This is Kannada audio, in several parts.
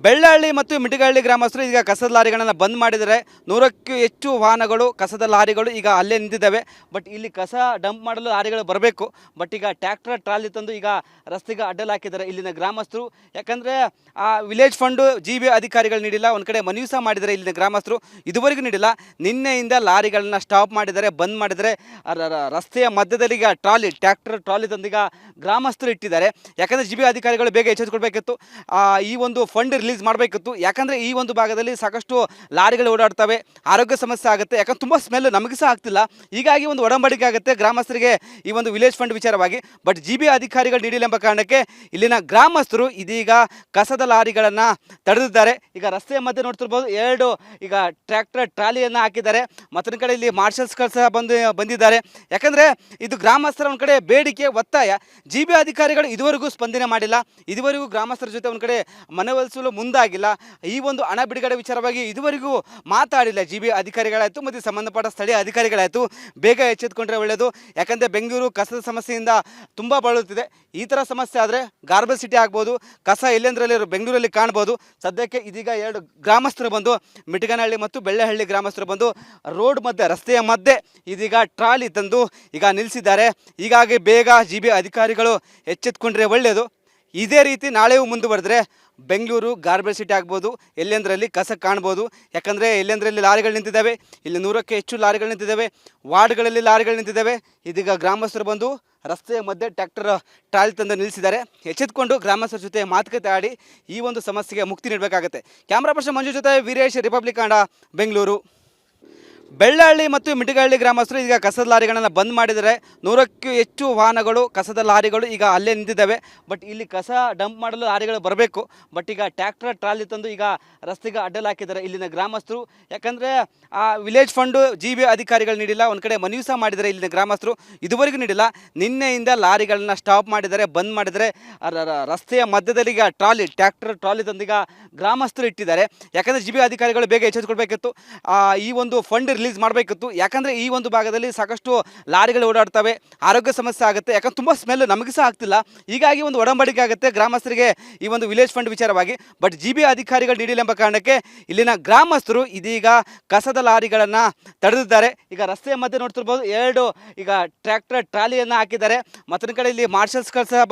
ಬೆಳ್ಳಹಳ್ಳಿ ಮತ್ತು ಮಿಟಿಗಹಳ್ಳಿ ಗ್ರಾಮಸ್ಥರು ಈಗ ಕಸದ ಲಾರಿಗಳನ್ನು ಬಂದ್ ಮಾಡಿದರೆ 100ಕ್ಕೂ ಹೆಚ್ಚು ವಾಹನಗಳು ಕಸದ ಲಾರಿಗಳು ಈಗ ಅಲ್ಲೇ ನಿಂತಿದ್ದಾವೆ. ಬಟ್ ಇಲ್ಲಿ ಕಸ ಡಂಪ್ ಮಾಡಲು ಲಾರಿಗಳು ಬರಬೇಕು. ಬಟ್ ಈಗ ಟ್ರ್ಯಾಕ್ಟರ್ ಟ್ರಾಲಿ ತಂದು ಈಗ ರಸ್ತೆಗೆ ಅಡ್ಡಲಾಕಿದ್ದಾರೆ ಇಲ್ಲಿನ ಗ್ರಾಮಸ್ಥರು. ಯಾಕಂದರೆ ಆ ವಿಲೇಜ್ ಫಂಡು GB ಅಧಿಕಾರಿಗಳು ನೀಡಿಲ್ಲ. ಒಂದು ಕಡೆ ಮನವಿ ಸಹ ಮಾಡಿದ್ದಾರೆ ಇಲ್ಲಿನ ಗ್ರಾಮಸ್ಥರು, ಇದುವರೆಗೂ ನೀಡಿಲ್ಲ. ನಿನ್ನೆಯಿಂದ ಲಾರಿಗಳನ್ನ ಸ್ಟಾಪ್ ಮಾಡಿದ್ದಾರೆ, ಬಂದ್ ಮಾಡಿದರೆ. ರಸ್ತೆಯ ಮಧ್ಯದಲ್ಲಿ ಈಗ ಟ್ರ್ಯಾಕ್ಟರ್ ಟ್ರಾಲಿ ತಂದು ಈಗ ಗ್ರಾಮಸ್ಥರು ಇಟ್ಟಿದ್ದಾರೆ. ಯಾಕಂದರೆ GB ಅಧಿಕಾರಿಗಳು ಬೇಗ ಎಚ್ಚೆತ್ತುಕೊಳ್ಬೇಕಿತ್ತು, ಈ ಒಂದು ಫಂಡ್ ರಿಲೀಸ್ ಮಾಡಬೇಕಿತ್ತು. ಯಾಕಂದರೆ ಈ ಒಂದು ಭಾಗದಲ್ಲಿ ಸಾಕಷ್ಟು ಲಾರಿಗಳು ಓಡಾಡ್ತವೆ, ಆರೋಗ್ಯ ಸಮಸ್ಯೆ ಆಗುತ್ತೆ. ಯಾಕಂದ್ರೆ ತುಂಬ ಸ್ಮೆಲ್ ನಮಗೆ ಸಹ ಆಗ್ತಿಲ್ಲ. ಹೀಗಾಗಿ ಒಂದು ಒಡಂಬಡಿಕೆ ಆಗುತ್ತೆ ಗ್ರಾಮಸ್ಥರಿಗೆ ಈ ಒಂದು ವಿಲೇಜ್ ಫಂಡ್ ವಿಚಾರವಾಗಿ. ಬಟ್ GB ಅಧಿಕಾರಿಗಳು ನೀಡಿಲ್ಲ ಎಂಬ ಕಾರಣಕ್ಕೆ ಇಲ್ಲಿನ ಗ್ರಾಮಸ್ಥರು ಇದೀಗ ಕಸದ ಲಾರಿಗಳನ್ನು ತಡೆದಿದ್ದಾರೆ. ಈಗ ರಸ್ತೆಯ ಮಧ್ಯೆ ನೋಡ್ತಿರ್ಬೋದು, ಎರಡು ಈಗ ಟ್ರ್ಯಾಕ್ಟರ್ ಟ್ರಾಲಿಯನ್ನು ಹಾಕಿದ್ದಾರೆ. ಮತ್ತೊಂದು ಕಡೆ ಇಲ್ಲಿ ಮಾರ್ಷಲ್ಸ್ಗಳು ಸಹ ಬಂದಿದ್ದಾರೆ. ಯಾಕಂದರೆ ಇದು ಗ್ರಾಮಸ್ಥರ ಒಂದು ಕಡೆ ಬೇಡಿಕೆ, ಒತ್ತಾಯ. GB ಅಧಿಕಾರಿಗಳು ಇದುವರೆಗೂ ಸ್ಪಂದನೆ ಮಾಡಿಲ್ಲ. ಇದುವರೆಗೂ ಗ್ರಾಮಸ್ಥರ ಜೊತೆ ಒಂದು ಕಡೆ ಮನವೊಲಿಸಲು ಮುಂದಾಗಿಲ್ಲ. ಈ ಒಂದು ಹಣ ಬಿಡುಗಡೆ ವಿಚಾರವಾಗಿ ಇದುವರೆಗೂ ಮಾತಾಡಿಲ್ಲ GB ಅಧಿಕಾರಿಗಳಾಯಿತು ಮತ್ತು ಸಂಬಂಧಪಟ್ಟ ಸ್ಥಳೀಯ ಅಧಿಕಾರಿಗಳಾಯಿತು. ಬೇಗ ಎಚ್ಚೆತ್ತುಕೊಂಡ್ರೆ ಒಳ್ಳೆಯದು. ಯಾಕಂದರೆ ಬೆಂಗಳೂರು ಕಸದ ಸಮಸ್ಯೆಯಿಂದ ತುಂಬ ಬಳಲುತ್ತಿದೆ. ಈ ಥರ ಸಮಸ್ಯೆ ಆದರೆ ಗಾರ್ಬೇಜ್ ಸಿಟಿ ಆಗ್ಬೋದು, ಕಸ ಎಲ್ಲೆಂದರಲ್ಲಿ ಬೆಂಗಳೂರಲ್ಲಿ ಕಾಣ್ಬೋದು. ಸದ್ಯಕ್ಕೆ ಇದೀಗ ಎರಡು ಗ್ರಾಮಸ್ಥರು ಬಂದು, ಮಿಟಿಗನಹಳ್ಳಿ ಮತ್ತು ಬೆಳ್ಳಹಳ್ಳಿ ಗ್ರಾಮಸ್ಥರು ಬಂದು ರೋಡ್ ಮಧ್ಯೆ, ರಸ್ತೆಯ ಮಧ್ಯೆ ಇದೀಗ ಟ್ರಾಲಿ ತಂದು ಈಗ ನಿಲ್ಲಿಸಿದ್ದಾರೆ. ಹೀಗಾಗಿ ಬೇಗ GB ಅಧಿಕಾರಿಗಳು ಎಚ್ಚೆತ್ತುಕೊಂಡ್ರೆ ಒಳ್ಳೆಯದು. ಇದೇ ರೀತಿ ನಾಳೆಯೂ ಮುಂದುವರೆದ್ರೆ ಬೆಂಗಳೂರು ಗಾರ್ಬೇಜ್ ಸಿಟಿ ಆಗ್ಬೋದು, ಎಲ್ಲೆಂದರಲ್ಲಿ ಕಸ ಕಾಣ್ಬೋದು. ಯಾಕಂದರೆ ಎಲ್ಲೆಂದರಲ್ಲಿ ಲಾರಿಗಳು ನಿಂತಿದ್ದಾವೆ. ಇಲ್ಲಿ 100ಕ್ಕೂ ಹೆಚ್ಚು ಲಾರಿಗಳು ನಿಂತಿದ್ದಾವೆ, ವಾರ್ಡ್ಗಳಲ್ಲಿ ಲಾರಿಗಳು ನಿಂತಿದ್ದಾವೆ. ಇದೀಗ ಗ್ರಾಮಸ್ಥರು ಬಂದು ರಸ್ತೆಯ ಮಧ್ಯೆ ಟ್ರ್ಯಾಕ್ಟರ್ ಟ್ರಾಲಿ ತಂದು ನಿಲ್ಲಿಸಿದ್ದಾರೆ. ಎಚ್ಚೆತ್ತುಕೊಂಡು ಗ್ರಾಮಸ್ಥರ ಜೊತೆ ಮಾತುಕತೆ ಆಡಿ ಈ ಒಂದು ಸಮಸ್ಯೆಗೆ ಮುಕ್ತಿ ನೀಡಬೇಕಾಗುತ್ತೆ. ಕ್ಯಾಮ್ರಾ ಪರ್ಸನ್ ಮಂಜು ಜೊತೆ ವೀರೇಶ್, ರಿಪಬ್ಲಿಕ್ ಕನ್ನಡ, ಬೆಂಗಳೂರು. ಬೆಳ್ಳಹಳ್ಳಿ ಮತ್ತು ಮಿಟಿಗಹಳ್ಳಿ ಗ್ರಾಮಸ್ಥರು ಈಗ ಕಸದ ಲಾರಿಗಳನ್ನು ಬಂದ್ ಮಾಡಿದರೆ 100ಕ್ಕೂ ಹೆಚ್ಚು ವಾಹನಗಳು ಕಸದ ಲಾರಿಗಳು ಈಗ ಅಲ್ಲೇ ನಿಂತಿದ್ದಾವೆ. ಬಟ್ ಇಲ್ಲಿ ಕಸ ಡಂಪ್ ಮಾಡಲು ಲಾರಿಗಳು ಬರಬೇಕು. ಬಟ್ ಈಗ ಟ್ರ್ಯಾಕ್ಟರ್ ಟ್ರಾಲಿ ತಂದು ಈಗ ರಸ್ತೆಗೆ ಅಡ್ಡಲಾಕಿದ್ದಾರೆ ಇಲ್ಲಿನ ಗ್ರಾಮಸ್ಥರು. ಯಾಕಂದರೆ ಆ ವಿಲೇಜ್ ಫಂಡು GB ಅಧಿಕಾರಿಗಳು ನೀಡಿಲ್ಲ. ಒಂದು ಕಡೆ ಮನವಿ ಸಹ ಮಾಡಿದ್ದಾರೆ ಇಲ್ಲಿನ ಗ್ರಾಮಸ್ಥರು, ಇದುವರೆಗೂ ನೀಡಿಲ್ಲ. ನಿನ್ನೆಯಿಂದ ಲಾರಿಗಳನ್ನ ಸ್ಟಾಪ್ ಮಾಡಿದ್ದಾರೆ, ಬಂದ್ ಮಾಡಿದರೆ. ರಸ್ತೆಯ ಮಧ್ಯದಲ್ಲಿ ಈಗ ಟ್ರ್ಯಾಕ್ಟರ್ ಟ್ರಾಲಿ ತಂದು ಈಗ ಗ್ರಾಮಸ್ಥರು ಇಟ್ಟಿದ್ದಾರೆ. ಯಾಕಂದರೆ GB ಅಧಿಕಾರಿಗಳು ಬೇಗ ಎಚ್ಚೆತ್ತುಕೊಳ್ಬೇಕಿತ್ತು, ಈ ಒಂದು ಫಂಡ್ ರಿಲೀಸ್ ಮಾಡಬೇಕಿತ್ತು. ಯಾಕಂದರೆ ಈ ಒಂದು ಭಾಗದಲ್ಲಿ ಸಾಕಷ್ಟು ಲಾರಿಗಳು ಓಡಾಡ್ತವೆ, ಆರೋಗ್ಯ ಸಮಸ್ಯೆ ಆಗುತ್ತೆ. ಯಾಕಂದ್ರೆ ತುಂಬ ಸ್ಮೆಲ್ ನಮಗೆ ಸಹ ಆಗ್ತಿಲ್ಲ. ಹೀಗಾಗಿ ಒಂದು ಒಡಂಬಡಿಕೆ ಆಗುತ್ತೆ ಗ್ರಾಮಸ್ಥರಿಗೆ ಈ ಒಂದು ವಿಲೇಜ್ ಫಂಡ್ ವಿಚಾರವಾಗಿ. ಬಟ್ GB ಅಧಿಕಾರಿಗಳು ನೀಡಿಲ್ಲ ಎಂಬ ಕಾರಣಕ್ಕೆ ಇಲ್ಲಿನ ಗ್ರಾಮಸ್ಥರು ಇದೀಗ ಕಸದ ಲಾರಿಗಳನ್ನು ತಡೆದಿದ್ದಾರೆ. ಈಗ ರಸ್ತೆಯ ಮಧ್ಯೆ ನೋಡ್ತಿರ್ಬೋದು, ಎರಡು ಈಗ ಟ್ರ್ಯಾಕ್ಟರ್ ಟ್ರಾಲಿಯನ್ನು ಹಾಕಿದ್ದಾರೆ. ಮತ್ತೊಂದು ಕಡೆ ಇಲ್ಲಿ ಮಾರ್ಷಲ್ಸ್ಗಳು ಸಹ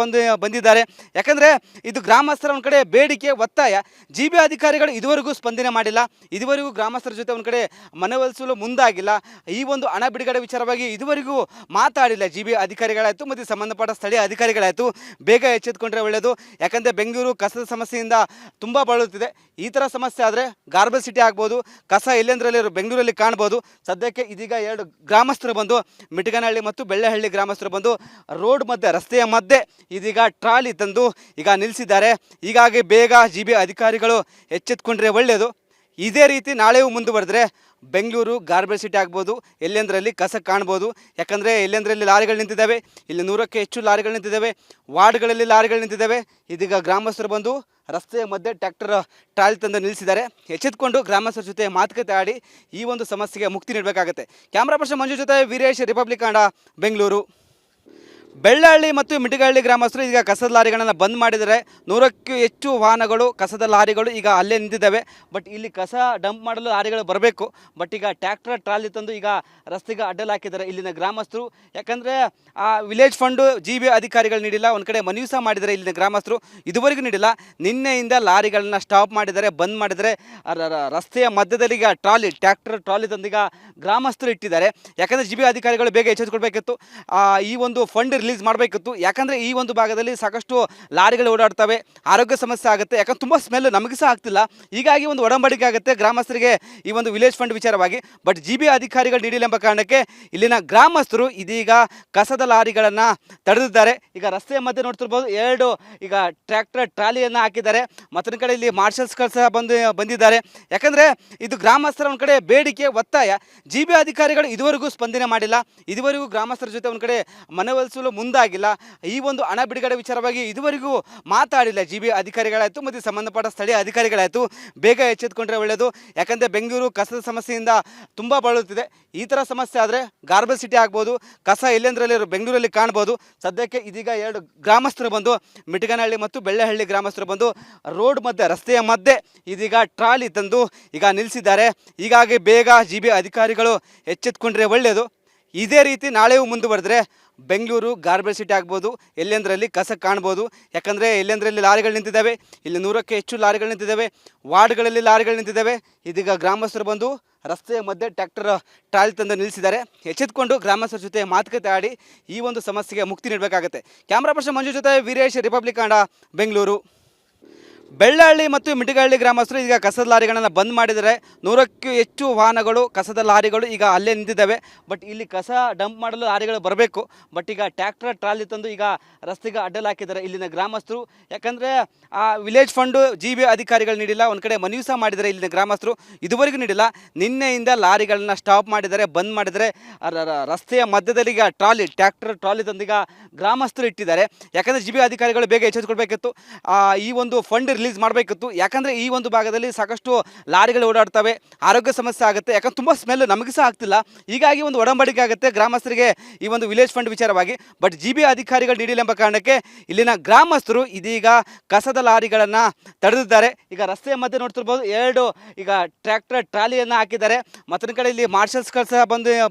ಬಂದಿದ್ದಾರೆ. ಯಾಕಂದರೆ ಇದು ಗ್ರಾಮಸ್ಥರ ಒಂದು ಕಡೆ ಬೇಡಿಕೆ, ಒತ್ತಾಯ. GB ಅಧಿಕಾರಿಗಳು ಇದುವರೆಗೂ ಸ್ಪಂದನೆ ಮಾಡಿಲ್ಲ. ಇದುವರೆಗೂ ಗ್ರಾಮಸ್ಥರ ಜೊತೆ ಒಂದು ಕಡೆ ಮನವೊಲಿಸಲು ಮುಂದಾಗಿಲ್ಲ. ಈ ಒಂದು ಹಣ ಬಿಡುಗಡೆ ವಿಚಾರವಾಗಿ ಇದುವರೆಗೂ ಮಾತಾಡಿಲ್ಲ GB ಅಧಿಕಾರಿಗಳಾಯಿತು ಮತ್ತು ಸಂಬಂಧಪಟ್ಟ ಸ್ಥಳೀಯ ಅಧಿಕಾರಿಗಳಾಯಿತು. ಬೇಗ ಎಚ್ಚೆತ್ತುಕೊಂಡ್ರೆ ಒಳ್ಳೆಯದು. ಯಾಕಂದರೆ ಬೆಂಗಳೂರು ಕಸದ ಸಮಸ್ಯೆಯಿಂದ ತುಂಬ ಬಳಲುತ್ತಿದೆ. ಈ ಥರ ಸಮಸ್ಯೆ ಆದರೆ ಗಾರ್ಬೇಜ್ ಸಿಟಿ ಆಗ್ಬೋದು, ಕಸ ಎಲ್ಲೆಂದರಲ್ಲಿ ಬೆಂಗಳೂರಲ್ಲಿ ಕಾಣ್ಬೋದು. ಸದ್ಯಕ್ಕೆ ಇದೀಗ ಎರಡು ಗ್ರಾಮಸ್ಥರು ಬಂದು, ಮಿಟಿಗನಹಳ್ಳಿ ಮತ್ತು ಬೆಳ್ಳಹಳ್ಳಿ ಗ್ರಾಮಸ್ಥರು ಬಂದು ರೋಡ್ ಮಧ್ಯೆ, ರಸ್ತೆಯ ಮಧ್ಯೆ ಇದೀಗ ಟ್ರಾಲಿ ತಂದು ಈಗ ನಿಲ್ಲಿಸಿದ್ದಾರೆ. ಹೀಗಾಗಿ ಬೇಗ GB ಅಧಿಕಾರಿಗಳು ಎಚ್ಚೆತ್ತುಕೊಂಡ್ರೆ ಒಳ್ಳೆಯದು. ಇದೇ ರೀತಿ ನಾಳೆಯೂ ಮುಂದುವರೆದ್ರೆ ಬೆಂಗಳೂರು ಗಾರ್ಬೇಜ್ ಸಿಟಿ ಆಗ್ಬೋದು, ಎಲ್ಲೆಂದರಲ್ಲಿ ಕಸ ಕಾಣ್ಬೋದು. ಯಾಕಂದರೆ ಎಲ್ಲೆಂದರಲ್ಲಿ ಲಾರಿಗಳು ನಿಂತಿದ್ದಾವೆ. ಇಲ್ಲಿ 100ಕ್ಕೂ ಹೆಚ್ಚು ಲಾರಿಗಳು ನಿಂತಿದ್ದಾವೆ, ವಾರ್ಡ್ಗಳಲ್ಲಿ ಲಾರಿಗಳು ನಿಂತಿದ್ದಾವೆ. ಇದೀಗ ಗ್ರಾಮಸ್ಥರು ಬಂದು ರಸ್ತೆಯ ಮಧ್ಯೆ ಟ್ರ್ಯಾಕ್ಟರ್ ಟ್ರಾಲಿ ತಂದು ನಿಲ್ಲಿಸಿದ್ದಾರೆ. ಎಚ್ಚೆತ್ತುಕೊಂಡು ಗ್ರಾಮಸ್ಥರ ಜೊತೆ ಮಾತುಕತೆ ಆಡಿ ಈ ಒಂದು ಸಮಸ್ಯೆಗೆ ಮುಕ್ತಿ ನೀಡಬೇಕಾಗುತ್ತೆ. ಕ್ಯಾಮ್ರಾ ಪರ್ಸನ್ ಮಂಜು ಜೊತೆ ವೀರೇಶ್, ರಿಪಬ್ಲಿಕ್ ಕನ್ನಡ, ಬೆಂಗಳೂರು. ಬೆಳ್ಳಹಳ್ಳಿ ಮತ್ತು ಮಿಟಿಗಹಳ್ಳಿ ಗ್ರಾಮಸ್ಥರು ಈಗ ಕಸದ ಲಾರಿಗಳನ್ನು ಬಂದ್ ಮಾಡಿದರೆ 100ಕ್ಕೂ ಹೆಚ್ಚು ವಾಹನಗಳು ಕಸದ ಲಾರಿಗಳು ಈಗ ಅಲ್ಲೇ ನಿಂತಿದ್ದಾವೆ. ಬಟ್ ಇಲ್ಲಿ ಕಸ ಡಂಪ್ ಮಾಡಲು ಲಾರಿಗಳು ಬರಬೇಕು. ಬಟ್ ಈಗ ಟ್ರ್ಯಾಕ್ಟರ್ ಟ್ರಾಲಿ ತಂದು ಈಗ ರಸ್ತೆಗೆ ಅಡ್ಡಲಾಕಿದ್ದಾರೆ ಇಲ್ಲಿನ ಗ್ರಾಮಸ್ಥರು. ಯಾಕಂದರೆ ಆ ವಿಲೇಜ್ ಫಂಡು GB ಅಧಿಕಾರಿಗಳು ನೀಡಿಲ್ಲ. ಒಂದು ಕಡೆ ಮನವಿ ಸಹ ಮಾಡಿದ್ದಾರೆ ಇಲ್ಲಿನ ಗ್ರಾಮಸ್ಥರು, ಇದುವರೆಗೂ ನೀಡಿಲ್ಲ. ನಿನ್ನೆಯಿಂದ ಲಾರಿಗಳನ್ನ ಸ್ಟಾಪ್ ಮಾಡಿದ್ದಾರೆ, ಬಂದ್ ಮಾಡಿದರೆ. ರಸ್ತೆಯ ಮಧ್ಯದಲ್ಲಿ ಈಗ ಟ್ರ್ಯಾಕ್ಟರ್ ಟ್ರಾಲಿ ತಂದು ಈಗ ಗ್ರಾಮಸ್ಥರು ಇಟ್ಟಿದ್ದಾರೆ. ಯಾಕಂದರೆ GB ಅಧಿಕಾರಿಗಳು ಬೇಗ ಎಚ್ಚೆತ್ತುಕೊಳ್ಬೇಕಿತ್ತು, ಈ ಒಂದು ಫಂಡ್ ರಿಲೀಸ್ ಮಾಡಬೇಕಿತ್ತು. ಯಾಕಂದರೆ ಈ ಒಂದು ಭಾಗದಲ್ಲಿ ಸಾಕಷ್ಟು ಲಾರಿಗಳು ಓಡಾಡ್ತವೆ, ಆರೋಗ್ಯ ಸಮಸ್ಯೆ ಆಗುತ್ತೆ. ಯಾಕಂದ್ರೆ ತುಂಬ ಸ್ಮೆಲ್ ನಮಗೆ ಸಹ ಆಗ್ತಿಲ್ಲ. ಹೀಗಾಗಿ ಒಂದು ಒಡಂಬಡಿಕೆ ಆಗುತ್ತೆ ಗ್ರಾಮಸ್ಥರಿಗೆ ಈ ಒಂದು ವಿಲೇಜ್ ಫಂಡ್ ವಿಚಾರವಾಗಿ. ಬಟ್ GB ಅಧಿಕಾರಿಗಳು ನೀಡಿಲ್ಲ ಎಂಬ ಕಾರಣಕ್ಕೆ ಇಲ್ಲಿನ ಗ್ರಾಮಸ್ಥರು ಇದೀಗ ಕಸದ ಲಾರಿಗಳನ್ನು ತಡೆದಿದ್ದಾರೆ. ಈಗ ರಸ್ತೆಯ ಮಧ್ಯೆ ನೋಡ್ತಿರ್ಬೋದು, ಎರಡು ಈಗ ಟ್ರ್ಯಾಕ್ಟರ್ ಟ್ರಾಲಿಯನ್ನು ಹಾಕಿದ್ದಾರೆ. ಮತ್ತೊಂದು ಕಡೆ ಇಲ್ಲಿ ಮಾರ್ಷಲ್ಸ್ಗಳು ಸಹ ಬಂದಿದ್ದಾರೆ. ಯಾಕಂದರೆ ಇದು ಗ್ರಾಮಸ್ಥರ ಒಂದು ಕಡೆ ಬೇಡಿಕೆ, ಒತ್ತಾಯ. GB ಅಧಿಕಾರಿಗಳು ಇದುವರೆಗೂ ಸ್ಪಂದನೆ ಮಾಡಿಲ್ಲ. ಇದುವರೆಗೂ ಗ್ರಾಮಸ್ಥರ ಜೊತೆ ಒಂದು ಕಡೆ ಮನವೊಲಿಸಲು ಮುಂದಾಗಿಲ್ಲ. ಈ ಒಂದು ಹಣ ಬಿಡುಗಡೆ ವಿಚಾರವಾಗಿ ಇದುವರೆಗೂ ಮಾತಾಡಿಲ್ಲ ಜಿ.ಬಿ ಅಧಿಕಾರಿಗಳಾಯಿತು ಮತ್ತು ಸಂಬಂಧಪಟ್ಟ ಸ್ಥಳೀಯ ಅಧಿಕಾರಿಗಳಾಯಿತು. ಬೇಗ ಎಚ್ಚೆತ್ತುಕೊಂಡ್ರೆ ಒಳ್ಳೆಯದು. ಯಾಕಂದರೆ ಬೆಂಗಳೂರು ಕಸದ ಸಮಸ್ಯೆಯಿಂದ ತುಂಬ ಬಳಲುತ್ತಿದೆ. ಈ ಥರ ಸಮಸ್ಯೆ ಆದರೆ ಗಾರ್ಬೇಜ್ ಸಿಟಿ ಆಗ್ಬೋದು, ಕಸ ಎಲ್ಲೆಂದರಲ್ಲಿ ಬೆಂಗಳೂರಲ್ಲಿ ಕಾಣ್ಬೋದು. ಸದ್ಯಕ್ಕೆ ಇದೀಗ 2 ಗ್ರಾಮಸ್ಥರು ಬಂದು ಮಿಟಗನಹಳ್ಳಿ ಮತ್ತು ಬೆಳ್ಳೆಹಳ್ಳಿ ಗ್ರಾಮಸ್ಥರು ಬಂದು ರೋಡ್ ಮಧ್ಯೆ, ರಸ್ತೆಯ ಮಧ್ಯೆ ಇದೀಗ ಟ್ರಾಲಿ ತಂದು ಈಗ ನಿಲ್ಲಿಸಿದ್ದಾರೆ. ಹೀಗಾಗಿ ಬೇಗ ಜಿ.ಬಿ ಅಧಿಕಾರಿಗಳು ಎಚ್ಚೆತ್ತುಕೊಂಡ್ರೆ ಒಳ್ಳೆಯದು. ಇದೇ ರೀತಿ ನಾಳೆಯೂ ಮುಂದುವರೆದ್ರೆ ಬೆಂಗಳೂರು ಗಾರ್ಬೇಜ್ ಸಿಟಿ ಆಗ್ಬೋದು, ಎಲ್ಲೆಂದರಲ್ಲಿ ಕಸ ಕಾಣ್ಬೋದು. ಯಾಕಂದರೆ ಎಲ್ಲೆಂದರಲ್ಲಿ ಲಾರಿಗಳು ನಿಂತಿದ್ದಾವೆ, ಇಲ್ಲಿ 100ಕ್ಕೆ ಹೆಚ್ಚು ಲಾರಿಗಳು ನಿಂತಿದ್ದಾವೆ, ವಾರ್ಡ್ಗಳಲ್ಲಿ ಲಾರಿಗಳು ನಿಂತಿದ್ದಾವೆ. ಇದೀಗ ಗ್ರಾಮಸ್ಥರು ಬಂದು ರಸ್ತೆಯ ಮಧ್ಯೆ ಟ್ರಾಲಿ ತಂದು ನಿಲ್ಲಿಸಿದ್ದಾರೆ. ಎಚ್ಚೆತ್ತುಕೊಂಡು ಗ್ರಾಮಸ್ಥರ ಜೊತೆ ಮಾತುಕತೆ ಆಡಿ ಈ ಒಂದು ಸಮಸ್ಯೆಗೆ ಮುಕ್ತಿ ನೀಡಬೇಕಾಗುತ್ತೆ. ಕ್ಯಾಮ್ರಾ ಪರ್ಸನ್ ಮಂಜು ಜೊತೆ ವೀರೇಶ್, ರಿಪಬ್ಲಿಕ್ ಕನ್ನಡ, ಬೆಂಗಳೂರು. ಬೆಳ್ಳಹಳ್ಳಿ ಮತ್ತು ಮಿಟಗನಹಳ್ಳಿ ಗ್ರಾಮಸ್ಥರು ಈಗ ಕಸದ ಲಾರಿಗಳನ್ನು ಬಂದ್ ಮಾಡಿದ್ದಾರೆ. 100ಕ್ಕೂ ಹೆಚ್ಚು ವಾಹನಗಳು, ಕಸದ ಲಾರಿಗಳು ಈಗ ಅಲ್ಲೇ ನಿಂತಿದ್ದಾವೆ. ಬಟ್ ಇಲ್ಲಿ ಕಸ ಡಂಪ್ ಮಾಡಲು ಲಾರಿಗಳು ಬರಬೇಕು. ಬಟ್ ಈಗ ಟ್ರಾಲಿ ತಂದು ಈಗ ರಸ್ತೆಗೆ ಅಡ್ಡಲಾಕಿದ್ದಾರೆ ಇಲ್ಲಿನ ಗ್ರಾಮಸ್ಥರು. ಯಾಕಂದರೆ ಆ ವಿಲೇಜ್ ಫಂಡು ಜಿ.ಬಿ ಅಧಿಕಾರಿಗಳು ನೀಡಿಲ್ಲ. ಒಂದು ಕಡೆ ಮನವಿ ಸಹ ಮಾಡಿದ್ದಾರೆ ಇಲ್ಲಿನ ಗ್ರಾಮಸ್ಥರು, ಇದುವರೆಗೂ ನೀಡಿಲ್ಲ. ನಿನ್ನೆಯಿಂದ ಲಾರಿಗಳನ್ನ ಸ್ಟಾಪ್ ಮಾಡಿದ್ದಾರೆ, ಬಂದ್ ಮಾಡಿದ್ದಾರೆ. ರಸ್ತೆಯ ಮಧ್ಯದಲ್ಲಿ ಈಗ ಟ್ರಾಲಿ ತಂದು ಈಗ ಗ್ರಾಮಸ್ಥರು ಇಟ್ಟಿದ್ದಾರೆ. ಯಾಕಂದರೆ ಜಿ.ಬಿ ಅಧಿಕಾರಿಗಳು ಬೇಗ ಎಚ್ಚೆತ್ತುಕೊಳ್ಬೇಕಿತ್ತು, ಈ ಒಂದು ಫಂಡ್ ರಿಲೀಸ್ ಮಾಡಬೇಕಿತ್ತು. ಯಾಕಂದರೆ ಈ ಒಂದು ಭಾಗದಲ್ಲಿ ಸಾಕಷ್ಟು ಲಾರಿಗಳು ಓಡಾಡ್ತವೆ, ಆರೋಗ್ಯ ಸಮಸ್ಯೆ ಆಗುತ್ತೆ. ಯಾಕಂದ್ರೆ ತುಂಬ ಸ್ಮೆಲ್ ನಮಗೆ ಸಹ ಆಗ್ತಿಲ್ಲ. ಹೀಗಾಗಿ ಒಂದು ಒಡಂಬಡಿಕೆ ಆಗುತ್ತೆ ಗ್ರಾಮಸ್ಥರಿಗೆ ಈ ಒಂದು ವಿಲೇಜ್ ಫಂಡ್ ವಿಚಾರವಾಗಿ. ಬಟ್ ಜಿ.ಬಿ ಅಧಿಕಾರಿಗಳು ನೀಡಿಲ್ಲ ಎಂಬ ಕಾರಣಕ್ಕೆ ಇಲ್ಲಿನ ಗ್ರಾಮಸ್ಥರು ಇದೀಗ ಕಸದ ಲಾರಿಗಳನ್ನು ತಡೆದಿದ್ದಾರೆ. ಈಗ ರಸ್ತೆಯ ಮಧ್ಯೆ ನೋಡ್ತಿರ್ಬೋದು, 2 ಈಗ ಟ್ರಾಲಿಯನ್ನು ಹಾಕಿದ್ದಾರೆ. ಮತ್ತೊಂದು ಕಡೆ ಇಲ್ಲಿ ಮಾರ್ಷಲ್ಸ್ಗಳು ಸಹ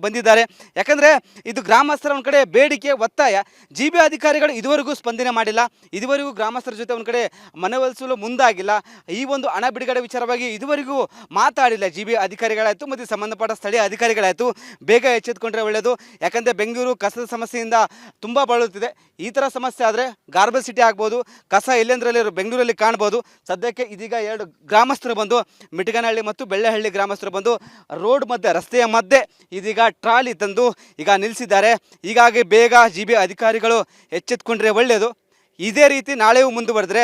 ಬಂದಿದ್ದಾರೆ. ಯಾಕಂದರೆ ಇದು ಗ್ರಾಮಸ್ಥರ ಒಂದು ಕಡೆ ಬೇಡಿಕೆ, ಒತ್ತಾಯ. ಜಿ.ಬಿ ಅಧಿಕಾರಿಗಳು ಇದುವರೆಗೂ ಸ್ಪಂದನೆ ಮಾಡಿಲ್ಲ. ಇದುವರೆಗೂ ಗ್ರಾಮಸ್ಥರ ಜೊತೆ ಒಂದು ಕಡೆ ಮನವೊಲಿಸಲು ಮುಂದಾಗಿಲ್ಲ. ಈ ಒಂದು ಹಣ ಬಿಡುಗಡೆ ವಿಚಾರವಾಗಿ ಇದುವರೆಗೂ ಮಾತಾಡಿಲ್ಲ ಜಿ.ಬಿ ಅಧಿಕಾರಿಗಳಾಯಿತು ಮತ್ತು ಸಂಬಂಧಪಟ್ಟ ಸ್ಥಳೀಯ ಅಧಿಕಾರಿಗಳಾಯಿತು. ಬೇಗ ಎಚ್ಚೆತ್ತುಕೊಂಡ್ರೆ ಒಳ್ಳೆಯದು. ಯಾಕಂದರೆ ಬೆಂಗಳೂರು ಕಸದ ಸಮಸ್ಯೆಯಿಂದ ತುಂಬ ಬಳಲುತ್ತಿದೆ. ಈ ಥರ ಸಮಸ್ಯೆ ಆದರೆ ಗಾರ್ಬೇಜ್ ಸಿಟಿ ಆಗ್ಬೋದು, ಕಸ ಎಲ್ಲೆಂದರಲ್ಲಿ ಬೆಂಗಳೂರಲ್ಲಿ ಕಾಣ್ಬೋದು. ಸದ್ಯಕ್ಕೆ ಇದೀಗ 2 ಗ್ರಾಮಸ್ಥರು ಬಂದು ಮಿಟಗನಹಳ್ಳಿ ಮತ್ತು ಬೆಳ್ಳೆಹಳ್ಳಿ ಗ್ರಾಮಸ್ಥರು ಬಂದು ರೋಡ್ ಮಧ್ಯೆ, ರಸ್ತೆಯ ಮಧ್ಯೆ ಇದೀಗ ಟ್ರಾಲಿ ತಂದು ಈಗ ನಿಲ್ಲಿಸಿದ್ದಾರೆ. ಹೀಗಾಗಿ ಬೇಗ ಜಿ.ಬಿ ಅಧಿಕಾರಿಗಳು ಎಚ್ಚೆತ್ತುಕೊಂಡ್ರೆ ಒಳ್ಳೆಯದು. ಇದೇ ರೀತಿ ನಾಳೆಯೂ ಮುಂದುವರೆದ್ರೆ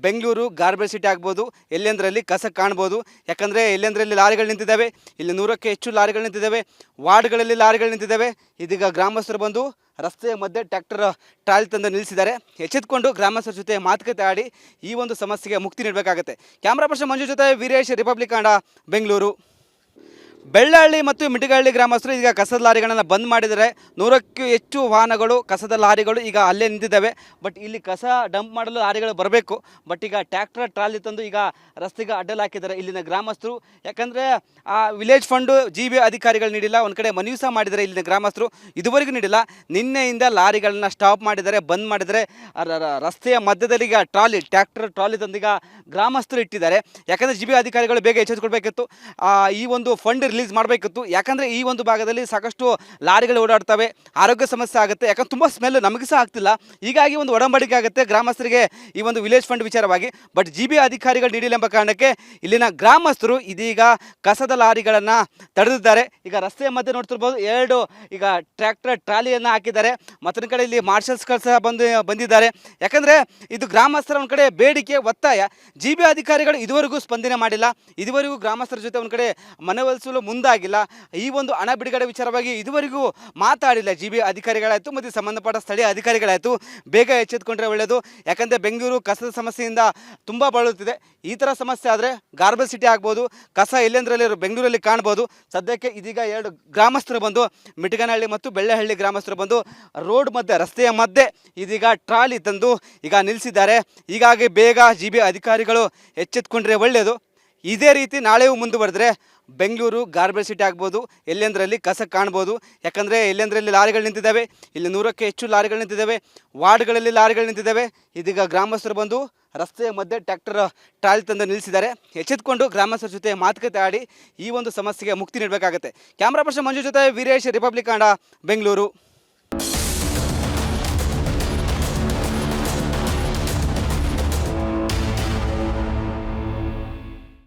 ಬೆಂಗಳೂರು ಗಾರ್ಬೇಜ್ ಸಿಟಿ ಆಗ್ಬೋದು, ಎಲ್ಲೆಂದರಲ್ಲಿ ಕಸ ಕಾಣ್ಬೋದು. ಯಾಕಂದರೆ ಎಲ್ಲೆಂದರಲ್ಲಿ ಲಾರಿಗಳು ನಿಂತಿದ್ದಾವೆ, ಇಲ್ಲಿ 100ಕ್ಕೆ ಹೆಚ್ಚು ಲಾರಿಗಳು ನಿಂತಿದ್ದಾವೆ, ವಾರ್ಡ್ಗಳಲ್ಲಿ ಲಾರಿಗಳು ನಿಂತಿದ್ದಾವೆ. ಇದೀಗ ಗ್ರಾಮಸ್ಥರು ಬಂದು ರಸ್ತೆಯ ಮಧ್ಯೆ ಟ್ರಾಲಿ ತಂದು ನಿಲ್ಲಿಸಿದ್ದಾರೆ. ಎಚ್ಚೆತ್ತುಕೊಂಡು ಗ್ರಾಮಸ್ಥರ ಜೊತೆ ಮಾತುಕತೆ ಆಡಿ ಈ ಒಂದು ಸಮಸ್ಯೆಗೆ ಮುಕ್ತಿ ನೀಡಬೇಕಾಗುತ್ತೆ. ಕ್ಯಾಮ್ರಾ ಪರ್ಸನ್ ಮಂಜು ಜೊತೆ ವೀರೇಶ್, ರಿಪಬ್ಲಿಕ್ ಕನ್ನಡ, ಬೆಂಗಳೂರು. ಬೆಳ್ಳಹಳ್ಳಿ ಮತ್ತು ಮಿಟಗನಹಳ್ಳಿ ಗ್ರಾಮಸ್ಥರು ಈಗ ಕಸದ ಲಾರಿಗಳನ್ನು ಬಂದ್ ಮಾಡಿದ್ದಾರೆ. 100ಕ್ಕೂ ಹೆಚ್ಚು ವಾಹನಗಳು, ಕಸದ ಲಾರಿಗಳು ಈಗ ಅಲ್ಲೇ ನಿಂತಿದ್ದಾವೆ. ಬಟ್ ಇಲ್ಲಿ ಕಸ ಡಂಪ್ ಮಾಡಲು ಲಾರಿಗಳು ಬರಬೇಕು. ಬಟ್ ಈಗ ಟ್ರಾಲಿ ತಂದು ಈಗ ರಸ್ತೆಗೆ ಅಡ್ಡಲಾಕಿದ್ದಾರೆ ಇಲ್ಲಿನ ಗ್ರಾಮಸ್ಥರು. ಯಾಕಂದರೆ ಆ ವಿಲೇಜ್ ಫಂಡು ಜಿ.ಬಿ ಅಧಿಕಾರಿಗಳು ನೀಡಿಲ್ಲ. ಒಂದು ಕಡೆ ಮನವಿ ಸಹ ಮಾಡಿದ್ದಾರೆ ಇಲ್ಲಿನ ಗ್ರಾಮಸ್ಥರು, ಇದುವರೆಗೂ ನೀಡಿಲ್ಲ. ನಿನ್ನೆಯಿಂದ ಲಾರಿಗಳನ್ನ ಸ್ಟಾಪ್ ಮಾಡಿದ್ದಾರೆ, ಬಂದ್ ಮಾಡಿದ್ದಾರೆ. ರಸ್ತೆಯ ಮಧ್ಯದಲ್ಲಿ ಈಗ ಟ್ರಾಲಿ ತಂದು ಈಗ ಗ್ರಾಮಸ್ಥರು ಇಟ್ಟಿದ್ದಾರೆ. ಯಾಕಂದರೆ ಜಿ.ಬಿ ಅಧಿಕಾರಿಗಳು ಬೇಗ ಎಚ್ಚೆತ್ತುಕೊಳ್ಬೇಕಿತ್ತು, ಈ ಒಂದು ಫಂಡ್ ರಿಲೀಸ್ ಮಾಡಬೇಕಿತ್ತು. ಯಾಕಂದರೆ ಈ ಒಂದು ಭಾಗದಲ್ಲಿ ಸಾಕಷ್ಟು ಲಾರಿಗಳು ಓಡಾಡ್ತವೆ, ಆರೋಗ್ಯ ಸಮಸ್ಯೆ ಆಗುತ್ತೆ. ಯಾಕಂದ್ರೆ ತುಂಬ ಸ್ಮೆಲ್ ನಮಗೆ ಸಹ ಆಗ್ತಿಲ್ಲ. ಹೀಗಾಗಿ ಒಂದು ಒಡಂಬಡಿಕೆ ಆಗುತ್ತೆ ಗ್ರಾಮಸ್ಥರಿಗೆ ಈ ಒಂದು ವಿಲೇಜ್ ಫಂಡ್ ವಿಚಾರವಾಗಿ. ಬಟ್ ಜಿ.ಬಿ ಅಧಿಕಾರಿಗಳು ನೀಡಿಲ್ಲ ಎಂಬ ಕಾರಣಕ್ಕೆ ಇಲ್ಲಿನ ಗ್ರಾಮಸ್ಥರು ಇದೀಗ ಕಸದ ಲಾರಿಗಳನ್ನು ತಡೆದಿದ್ದಾರೆ. ಈಗ ರಸ್ತೆಯ ಮಧ್ಯೆ ನೋಡ್ತಿರ್ಬೋದು, 2 ಈಗ ಟ್ರಾಲಿಯನ್ನು ಹಾಕಿದ್ದಾರೆ. ಮತ್ತೊಂದು ಕಡೆ ಇಲ್ಲಿ ಮಾರ್ಷಲ್ಸ್ಗಳು ಸಹ ಬಂದಿದ್ದಾರೆ. ಯಾಕಂದರೆ ಇದು ಗ್ರಾಮಸ್ಥರ ಒಂದು ಕಡೆ ಬೇಡಿಕೆ, ಒತ್ತಾಯ. ಜಿ.ಬಿ ಅಧಿಕಾರಿಗಳು ಇದುವರೆಗೂ ಸ್ಪಂದನೆ ಮಾಡಿಲ್ಲ. ಇದುವರೆಗೂ ಗ್ರಾಮಸ್ಥರ ಜೊತೆ ಒಂದು ಕಡೆ ಮನವೊಲಿಸಲು ಮುಂದಾಗಿಲ್ಲ. ಈ ಒಂದು ಹಣ ಬಿಡುಗಡೆ ವಿಚಾರವಾಗಿ ಇದುವರೆಗೂ ಮಾತಾಡಿಲ್ಲ ಜಿ.ಬಿ ಅಧಿಕಾರಿಗಳಾಯಿತು ಮತ್ತು ಸಂಬಂಧಪಟ್ಟ ಸ್ಥಳೀಯ ಅಧಿಕಾರಿಗಳಾಯಿತು. ಬೇಗ ಎಚ್ಚೆತ್ತುಕೊಂಡ್ರೆ ಒಳ್ಳೆಯದು. ಯಾಕಂದರೆ ಬೆಂಗಳೂರು ಕಸದ ಸಮಸ್ಯೆಯಿಂದ ತುಂಬ ಬಳಲುತ್ತಿದೆ. ಈ ಥರ ಸಮಸ್ಯೆ ಆದರೆ ಗಾರ್ಬೇಜ್ ಸಿಟಿ ಆಗ್ಬೋದು, ಕಸ ಎಲ್ಲೆಂದರಲ್ಲಿ ಬೆಂಗಳೂರಲ್ಲಿ ಕಾಣ್ಬೋದು. ಸದ್ಯಕ್ಕೆ ಇದೀಗ 2 ಗ್ರಾಮಸ್ಥರು ಬಂದು ಮಿಟಗನಹಳ್ಳಿ ಮತ್ತು ಬೆಳ್ಳೆಹಳ್ಳಿ ಗ್ರಾಮಸ್ಥರು ಬಂದು ರೋಡ್ ಮಧ್ಯೆ, ರಸ್ತೆಯ ಮಧ್ಯೆ ಇದೀಗ ಟ್ರಾಲಿ ತಂದು ಈಗ ನಿಲ್ಲಿಸಿದ್ದಾರೆ. ಹೀಗಾಗಿ ಬೇಗ ಜಿ.ಬಿ ಅಧಿಕಾರಿಗಳು ಎಚ್ಚೆತ್ತುಕೊಂಡ್ರೆ ಒಳ್ಳೆಯದು. ಇದೇ ರೀತಿ ನಾಳೆಯೂ ಮುಂದುವರೆದ್ರೆ ಬೆಂಗಳೂರು ಗಾರ್ಬೇಜ್ ಸಿಟಿ ಆಗ್ಬೋದು, ಎಲ್ಲೆಂದರಲ್ಲಿ ಕಸ ಕಾಣ್ಬೋದು. ಯಾಕಂದರೆ ಎಲ್ಲೆಂದರಲ್ಲಿ ಲಾರಿಗಳು ನಿಂತಿದ್ದಾವೆ, ಇಲ್ಲಿ 100ಕ್ಕೆ ಹೆಚ್ಚು ಲಾರಿಗಳು ನಿಂತಿದ್ದಾವೆ, ವಾರ್ಡ್ಗಳಲ್ಲಿ ಲಾರಿಗಳು ನಿಂತಿದ್ದಾವೆ. ಇದೀಗ ಗ್ರಾಮಸ್ಥರು ಬಂದು ರಸ್ತೆಯ ಮಧ್ಯೆ ಟ್ರಾಲಿ ತಂದು ನಿಲ್ಲಿಸಿದ್ದಾರೆ. ಎಚ್ಚೆತ್ತುಕೊಂಡು ಗ್ರಾಮಸ್ಥರ ಜೊತೆ ಮಾತುಕತೆ ಆಡಿ ಈ ಒಂದು ಸಮಸ್ಯೆಗೆ ಮುಕ್ತಿ ನೀಡಬೇಕಾಗುತ್ತೆ. ಕ್ಯಾಮ್ರಾ ಪರ್ಸನ್ ಮಂಜು ಜೊತೆ ವೀರೇಶ್, ರಿಪಬ್ಲಿಕ್ ಕನ್ನಡ, ಬೆಂಗಳೂರು.